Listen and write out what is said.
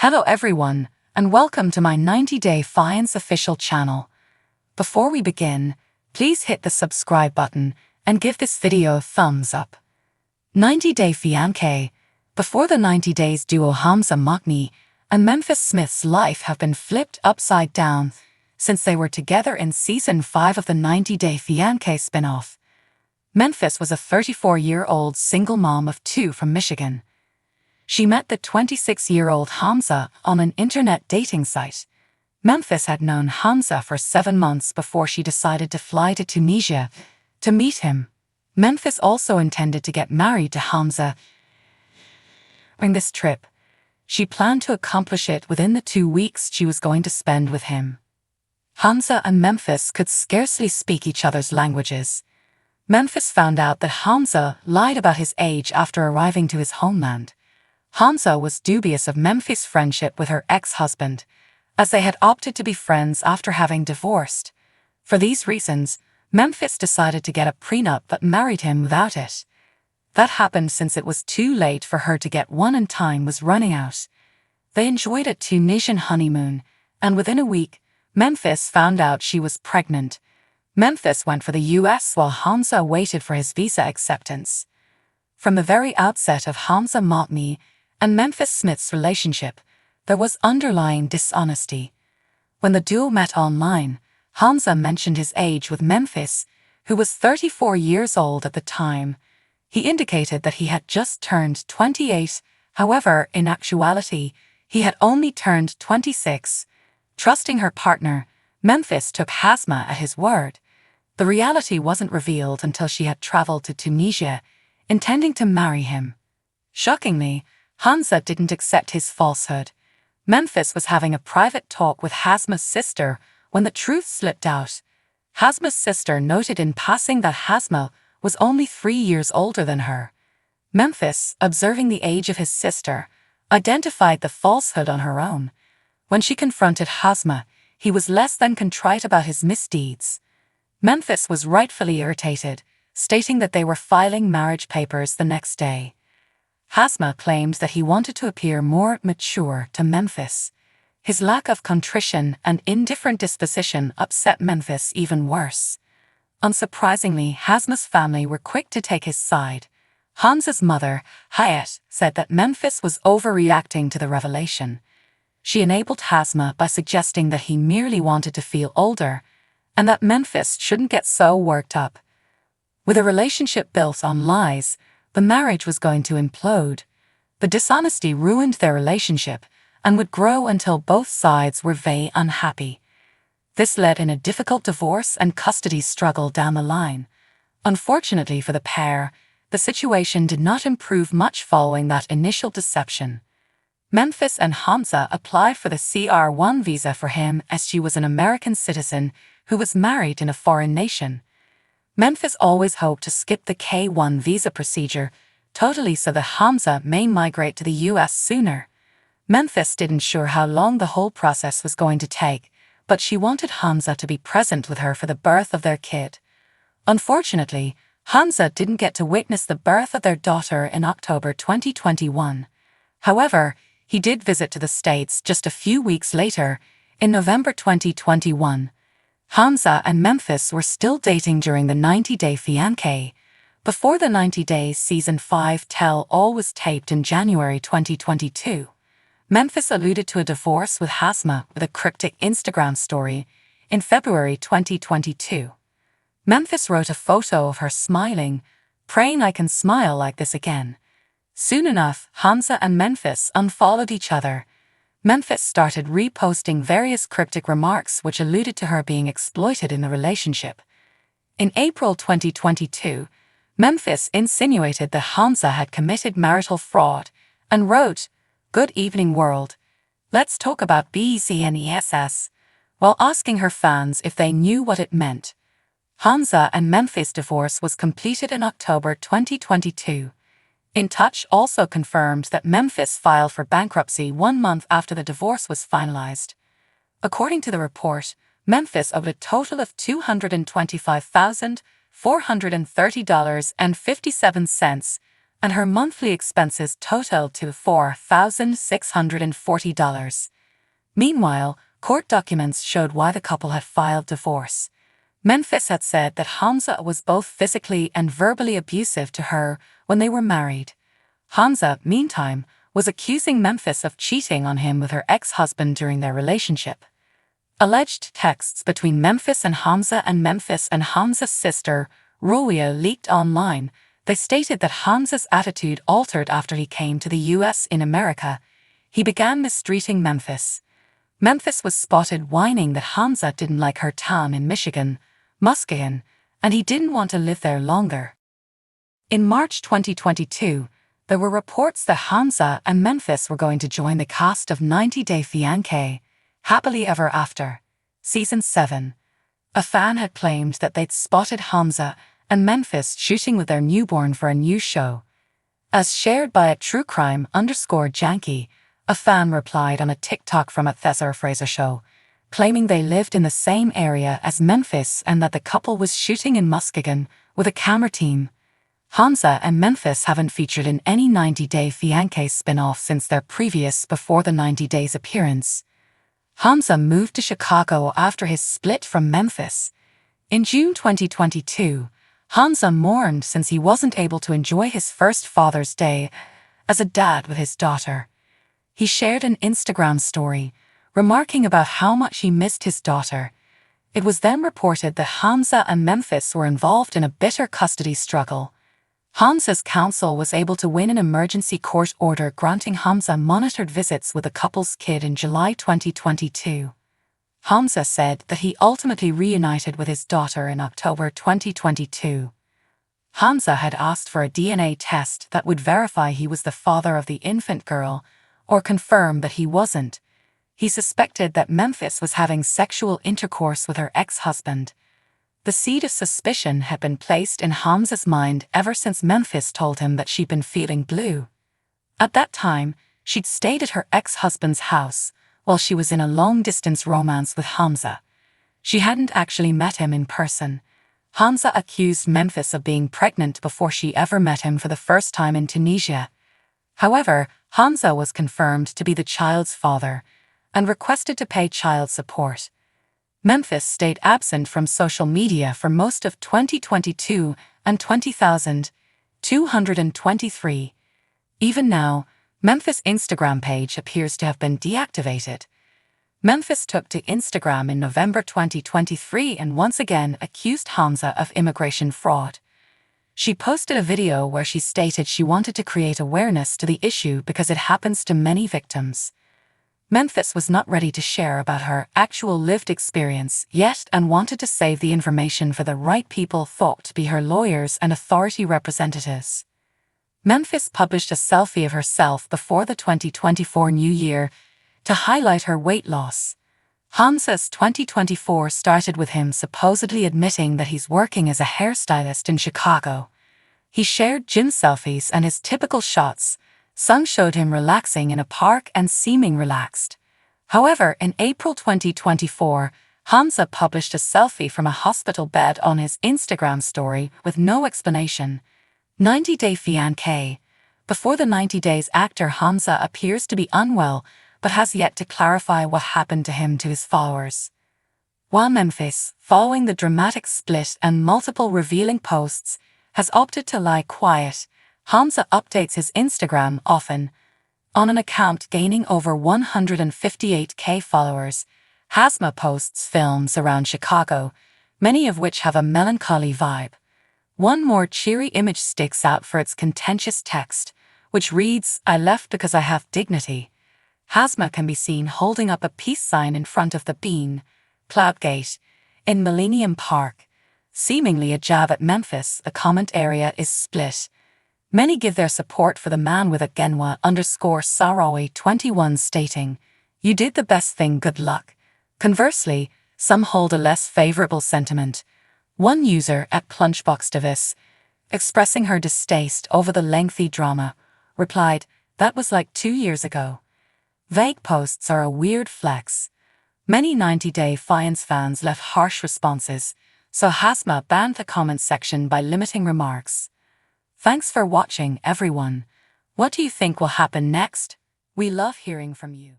Hello everyone, and welcome to my 90-day Fiance official channel. Before we begin, please hit the subscribe button and give this video a thumbs up. 90-day Fiance. Before the 90 days, duo Hamza Moknii and Memphis Smith's life have been flipped upside down since they were together in Season 5 of the 90-day Fiance spin-off. Memphis was a 34-year-old single mom of 2 from Michigan. She met the 26-year-old Hamza on an internet dating site. Memphis had known Hamza for 7 months before she decided to fly to Tunisia to meet him. Memphis also intended to get married to Hamza during this trip. She planned to accomplish it within the 2 weeks she was going to spend with him. Hamza and Memphis could scarcely speak each other's languages. Memphis found out that Hamza lied about his age after arriving to his homeland. Hamza was dubious of Memphis' friendship with her ex-husband, as they had opted to be friends after having divorced. For these reasons, Memphis decided to get a prenup but married him without it. That happened since it was too late for her to get one and time was running out. They enjoyed a Tunisian honeymoon, and within a week, Memphis found out she was pregnant. Memphis went for the US while Hamza waited for his visa acceptance. From the very outset of Hamza Moknii and Memphis Smith's relationship, there was underlying dishonesty. When the duo met online, Hamza mentioned his age with Memphis, who was 34 years old at the time. He indicated that he had just turned 28, however, in actuality, he had only turned 26. Trusting her partner, Memphis took Hamza at his word. The reality wasn't revealed until she had traveled to Tunisia, intending to marry him. Shockingly, Hamza didn't accept his falsehood. Memphis was having a private talk with Hamza's sister when the truth slipped out. Hamza's sister noted in passing that Hamza was only 3 years older than her. Memphis, observing the age of his sister, identified the falsehood on her own. When she confronted Hamza, he was less than contrite about his misdeeds. Memphis was rightfully irritated, stating that they were filing marriage papers the next day. Hamza claimed that he wanted to appear more mature to Memphis. His lack of contrition and indifferent disposition upset Memphis even worse. Unsurprisingly, Hamza's family were quick to take his side. Hamza's mother, Hayat, said that Memphis was overreacting to the revelation. She enabled Hamza by suggesting that he merely wanted to feel older, and that Memphis shouldn't get so worked up. With a relationship built on lies, the marriage was going to implode. The dishonesty ruined their relationship and would grow until both sides were very unhappy. This led in a difficult divorce and custody struggle down the line. Unfortunately for the pair, the situation did not improve much following that initial deception. Memphis and Hamza applied for the CR1 visa for him as she was an American citizen who was married in a foreign nation. Memphis always hoped to skip the K1 visa procedure totally so that Hamza may migrate to the US sooner. Memphis didn't sure how long the whole process was going to take, but she wanted Hamza to be present with her for the birth of their kid. Unfortunately, Hamza didn't get to witness the birth of their daughter in October 2021. However, he did visit to the States just a few weeks later, in November 2021. Hamza and Memphis were still dating during the 90-day Fiance. Before the 90 Days Season 5 tell-all was taped in January 2022. Memphis alluded to a divorce with Hamza with a cryptic Instagram story in February 2022. Memphis wrote a photo of her smiling, praying I can smile like this again. Soon enough, Hamza and Memphis unfollowed each other. Memphis started reposting various cryptic remarks which alluded to her being exploited in the relationship. In April 2022, Memphis insinuated that Hamza had committed marital fraud and wrote, "Good evening world. Let's talk about business," while asking her fans if they knew what it meant. Hamza and Memphis' divorce was completed in October 2022. In Touch also confirmed that Memphis filed for bankruptcy 1 month after the divorce was finalized. According to the report, Memphis owed a total of $225,430.57 and her monthly expenses totaled to $4,640. Meanwhile, court documents showed why the couple had filed divorce. Memphis had said that Hamza was both physically and verbally abusive to her when they were married. Hamza, meantime, was accusing Memphis of cheating on him with her ex-husband during their relationship. Alleged texts between Memphis and Hamza's sister, Roya, leaked online. They stated that Hamza's attitude altered after he came to the US. In America, he began mistreating Memphis. Memphis was spotted whining that Hamza didn't like her town in Muskegon, and he didn't want to live there longer. In March 2022, there were reports that Hamza and Memphis were going to join the cast of 90 Day Fiance, Happily Ever After, Season 7. A fan had claimed that they'd spotted Hamza and Memphis shooting with their newborn for a new show. As shared by a truecrime_janky, a fan replied on a TikTok from a Thesser Fraser show, claiming they lived in the same area as Memphis and that the couple was shooting in Muskegon with a camera team. Hamza and Memphis haven't featured in any 90 Day Fiancé spin-off since their previous Before the 90 Days appearance. Hamza moved to Chicago after his split from Memphis. In June 2022, Hamza mourned since he wasn't able to enjoy his first Father's Day as a dad with his daughter. He shared an Instagram story, remarking about how much he missed his daughter. It was then reported that Hamza and Memphis were involved in a bitter custody struggle. Hamza's counsel was able to win an emergency court order granting Hamza monitored visits with the couple's kid in July 2022. Hamza said that he ultimately reunited with his daughter in October 2022. Hamza had asked for a DNA test that would verify he was the father of the infant girl, or confirm that he wasn't. He suspected that Memphis was having sexual intercourse with her ex-husband. The seed of suspicion had been placed in Hamza's mind ever since Memphis told him that she'd been feeling blue. At that time, she'd stayed at her ex-husband's house while she was in a long-distance romance with Hamza. She hadn't actually met him in person. Hamza accused Memphis of being pregnant before she ever met him for the first time in Tunisia. However, Hamza was confirmed to be the child's father and requested to pay child support. Memphis stayed absent from social media for most of 2022 and 20,223. Even now, Memphis' Instagram page appears to have been deactivated. Memphis took to Instagram in November 2023 and once again accused Hamza of immigration fraud. She posted a video where she stated she wanted to create awareness to the issue because it happens to many victims. Memphis was not ready to share about her actual lived experience yet and wanted to save the information for the right people thought to be her lawyers and authority representatives. Memphis published a selfie of herself before the 2024 New Year to highlight her weight loss. Hamza's 2024 started with him supposedly admitting that he's working as a hairstylist in Chicago. He shared gym selfies and his typical shots. Some showed him relaxing in a park and seeming relaxed. However, in April 2024, Hamza published a selfie from a hospital bed on his Instagram story with no explanation. 90 Day Fiancé. Before the 90 Days, actor Hamza appears to be unwell but has yet to clarify what happened to him to his followers. While Memphis, following the dramatic split and multiple revealing posts, has opted to lie quiet, Hamza updates his Instagram often. On an account gaining over 158k followers, Hamza posts films around Chicago, many of which have a melancholy vibe. One more cheery image sticks out for its contentious text, which reads, "I left because I have dignity." Hamza can be seen holding up a peace sign in front of the Bean Cloudgate in Millennium Park. Seemingly a jab at Memphis, the comment area is split. Many give their support for the man with a Genwa_Sarawi21 stating, "You did the best thing, good luck." Conversely, some hold a less favorable sentiment. One user at Plungebox Davis, expressing her distaste over the lengthy drama, replied, "That was like 2 years ago." Vague posts are a weird flex. Many 90 Day Fiance fans left harsh responses, so Hamza banned the comment section by limiting remarks. Thanks for watching, everyone. What do you think will happen next? We love hearing from you.